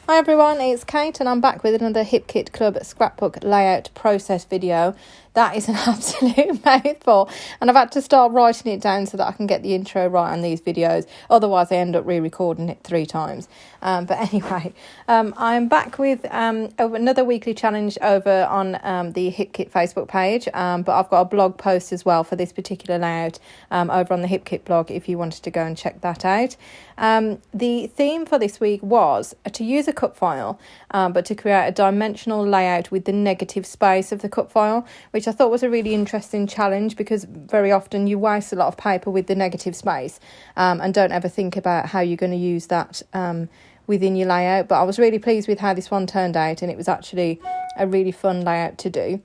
Hi everyone, it's Kate and I'm back with another Hipkit Club scrapbook layout process video. That is an absolute mouthful and I've had to start writing it down so that I can get the intro right on these videos. Otherwise I end up re-recording it 3 times. But anyway, I'm back with another weekly challenge over on the Hipkit Facebook page. But I've got a blog post as well for this particular layout over on the Hipkit blog if you wanted to go and check that out. The theme for this week was to use a cut file, but to create a dimensional layout with the negative space of the cut file, which I thought was a really interesting challenge because very often you waste a lot of paper with the negative space and don't ever think about how you're going to use that within your layout. But I was really pleased with how this one turned out, and it was actually a really fun layout to do.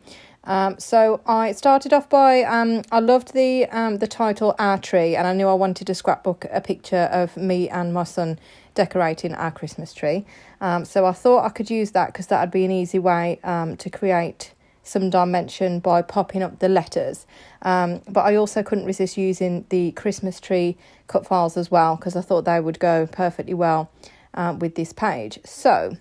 So I started off by I loved the title Our Tree, and I knew I wanted to scrapbook a picture of me and my son decorating our Christmas tree. So I thought I could use that because that would be an easy way to create some dimension by popping up the letters. But I also couldn't resist using the Christmas tree cut files as well because I thought they would go perfectly well with this page. So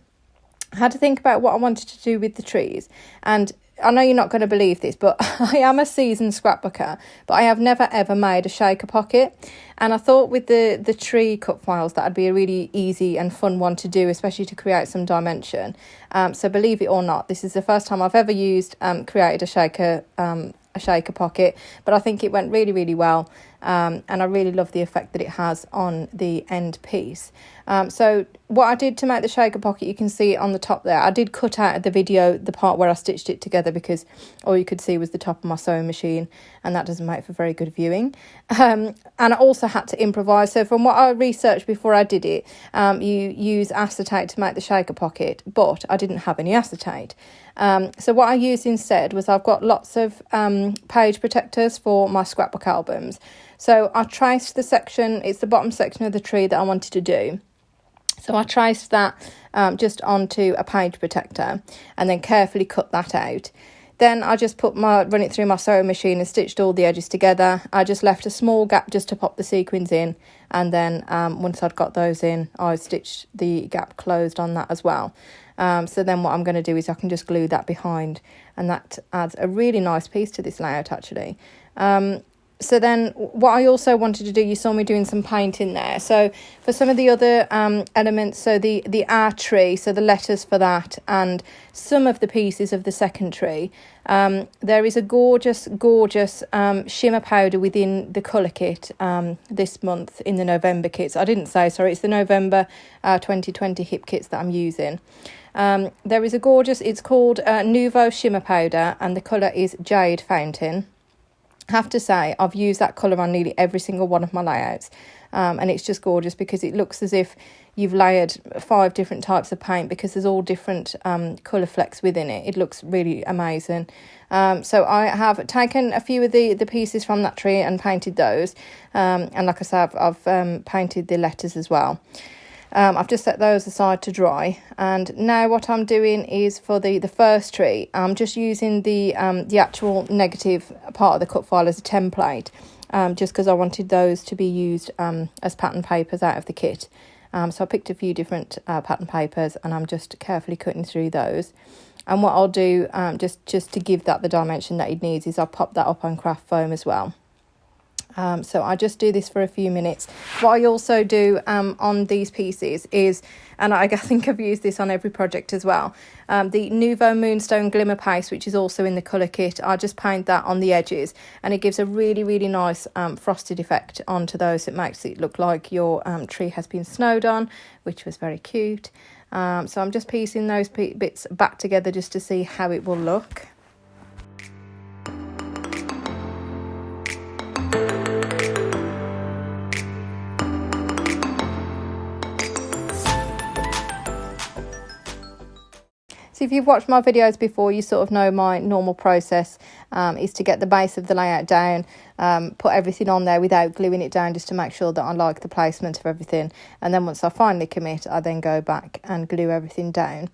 I had to think about what I wanted to do with the trees, and I know you're not going to believe this, but I am a seasoned scrapbooker, but I have never ever made a shaker pocket. And I thought with the tree cut files, that'd be a really easy and fun one to do, especially to create some dimension. So believe it or not, this is the first time I've ever created a shaker pocket, but I think it went really, really well. And I really love the effect that it has on the end piece. So what I did to make the shaker pocket, you can see it on the top there. I did cut out of the video the part where I stitched it together because all you could see was the top of my sewing machine, and that doesn't make for very good viewing. And I also had to improvise. So from what I researched before I did it, you use acetate to make the shaker pocket, but I didn't have any acetate. So what I used instead was I've got lots of page protectors for my scrapbook albums. So I traced the section, it's the bottom section of the tree that I wanted to do. So I traced that just onto a page protector and then carefully cut that out. Then I just run it through my sewing machine and stitched all the edges together. I just left a small gap just to pop the sequins in. And then once I'd got those in, I stitched the gap closed on that as well. So then what I'm going to do is I can just glue that behind, and that adds a really nice piece to this layout actually. So then what I also wanted to do, you saw me doing some painting there. So for some of the other elements, so the Our Tree, so the letters for that, and some of the pieces of the second tree, there is a gorgeous shimmer powder within the colour kit this month in the November kits. I didn't say, sorry, it's the November 2020 Hip kits that I'm using. There is a gorgeous, it's called Nouveau Shimmer Powder, and the colour is Jade Fountain. Have to say I've used that colour on nearly every single one of my layouts, and it's just gorgeous because it looks as if you've layered 5 different types of paint because there's all different colour flecks within it. It looks really amazing. So I have taken a few of the pieces from that tree and painted those, and like I said, I've painted the letters as well. I've just set those aside to dry, and now what I'm doing is for the first tree, I'm just using the actual negative part of the cut file as a template, just because I wanted those to be used as pattern papers out of the kit. So I picked a few different pattern papers, and I'm just carefully cutting through those. And what I'll do, just to give that the dimension that it needs, is I'll pop that up on craft foam as well. So I just do this for a few minutes. What I also do on these pieces is, and I think I've used this on every project as well, the Nouveau Moonstone Glimmer Paste, which is also in the colour kit. I just paint that on the edges, and it gives a really, really nice frosted effect onto those. It makes it look like your tree has been snowed on, which was very cute. So I'm just piecing those bits back together just to see how it will look. So if you've watched my videos before, you sort of know my normal process is to get the base of the layout down, put everything on there without gluing it down, just to make sure that I like the placement of everything. And then once I finally commit, I then go back and glue everything down.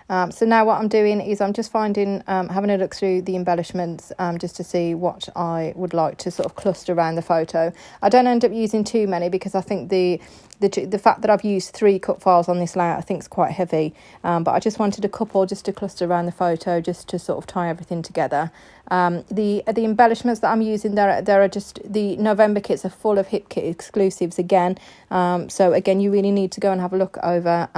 So now what I'm doing is I'm just having a look through the embellishments just to see what I would like to sort of cluster around the photo. I don't end up using too many because I think the the fact that I've used 3 cut files on this layout I think is quite heavy, but I just wanted a couple just to cluster around the photo, just to sort of tie everything together. The embellishments that I'm using there are just the November kits are full of Hipkit exclusives again. So again, you really need to go and have a look over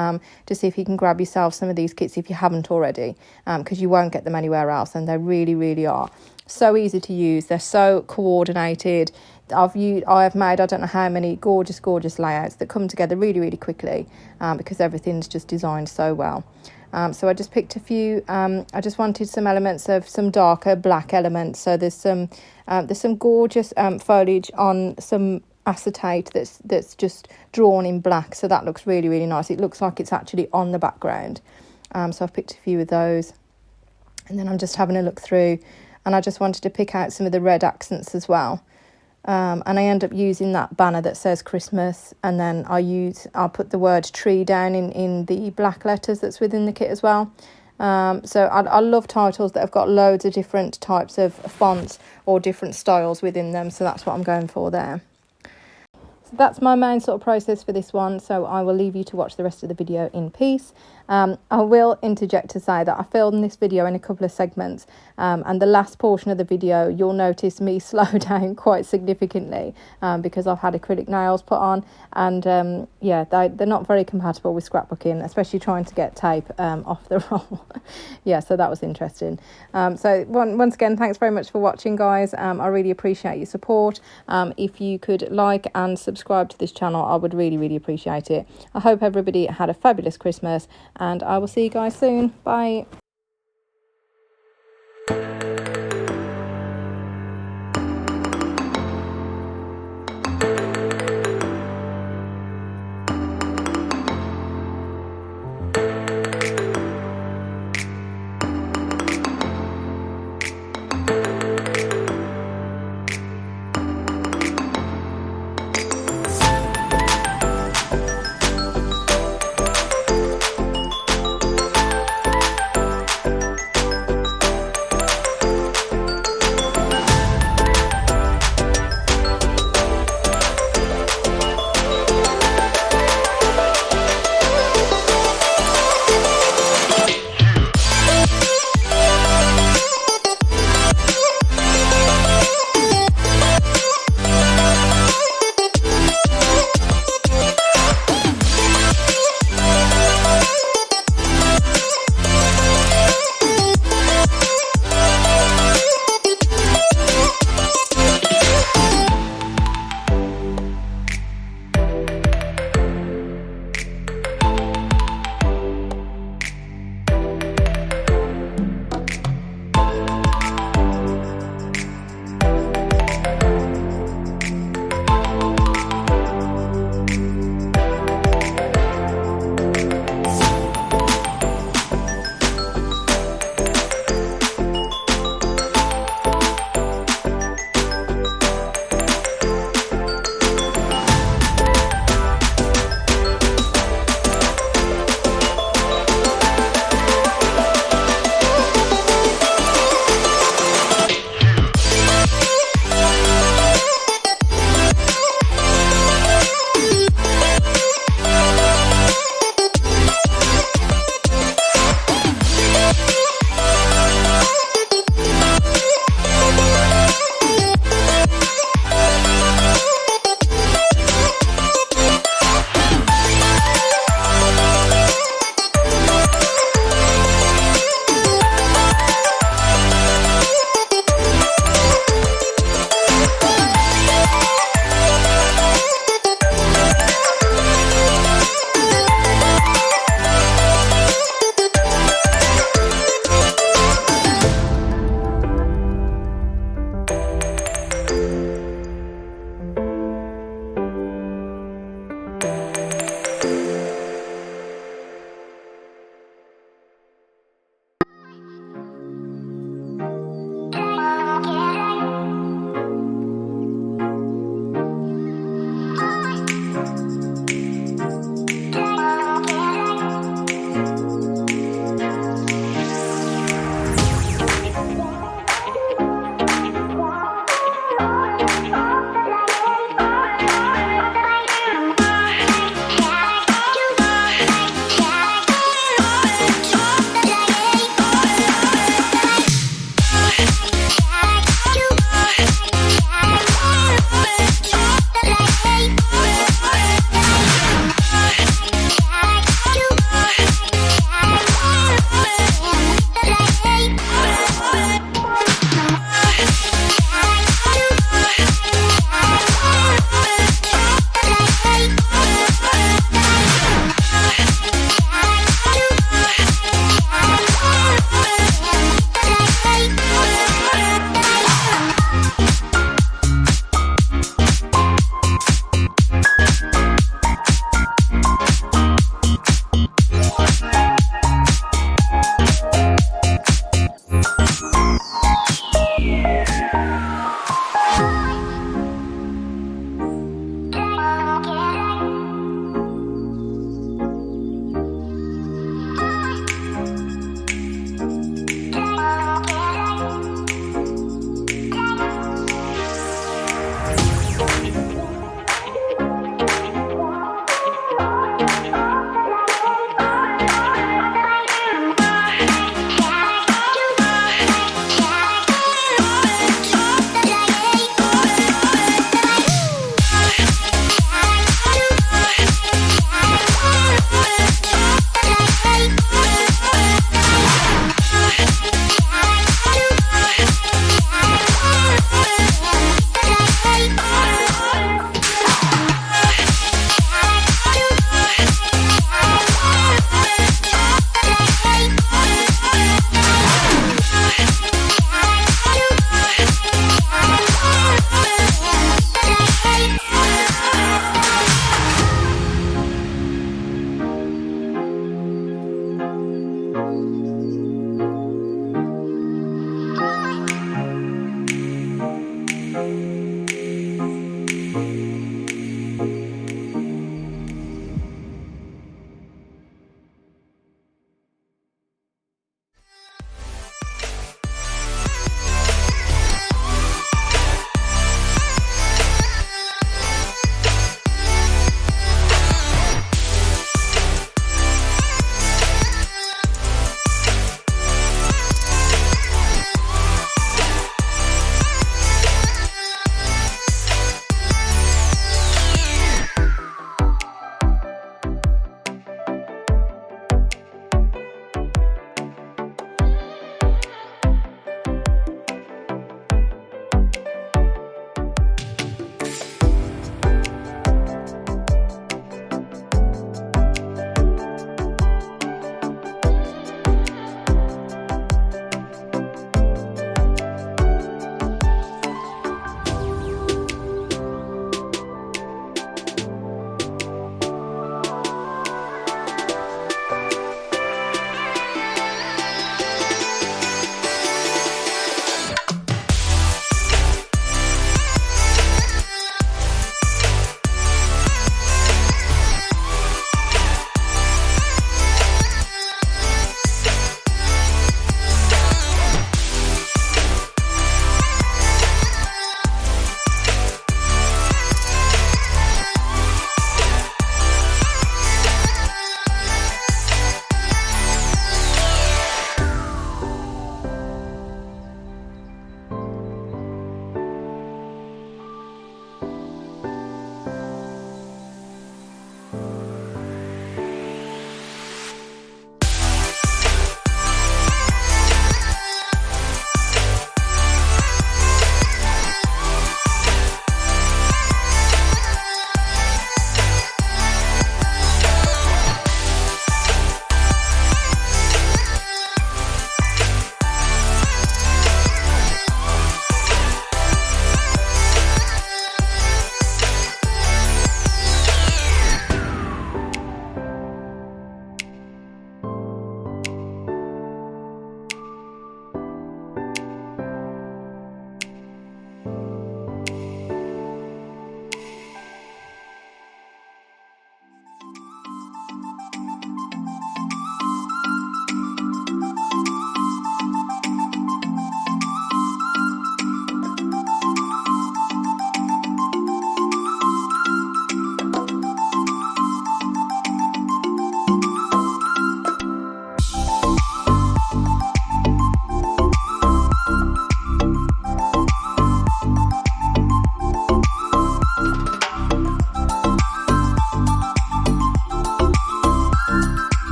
to see if you can grab yourself some of these kits if you haven't already, because you won't get them anywhere else, and they really are so easy to use. They're so coordinated. I have made I don't know how many gorgeous layouts that come together really quickly, because everything's just designed so well. So I just picked a few. I just wanted some elements of some darker black elements. So there's some gorgeous foliage on some acetate that's just drawn in black. So that looks really nice. It looks like it's actually on the background. So I've picked a few of those, and then I'm just having a look through, and I just wanted to pick out some of the red accents as well. And I end up using that banner that says Christmas, and then I'll put the word tree down in the black letters that's within the kit as well. So I love titles that have got loads of different types of fonts or different styles within them, so that's what I'm going for there. So that's my main sort of process for this one, so I will leave you to watch the rest of the video in peace. I will interject to say that I filmed this video in a couple of segments, and the last portion of the video you'll notice me slow down quite significantly, because I've had acrylic nails put on, and yeah, they're not very compatible with scrapbooking, especially trying to get tape off the roll. Yeah, so that was interesting. So once again, thanks very much for watching, guys. I really appreciate your support. If you could like and subscribe to this channel, I would really appreciate it. I hope everybody had a fabulous Christmas, and I will see you guys soon. Bye.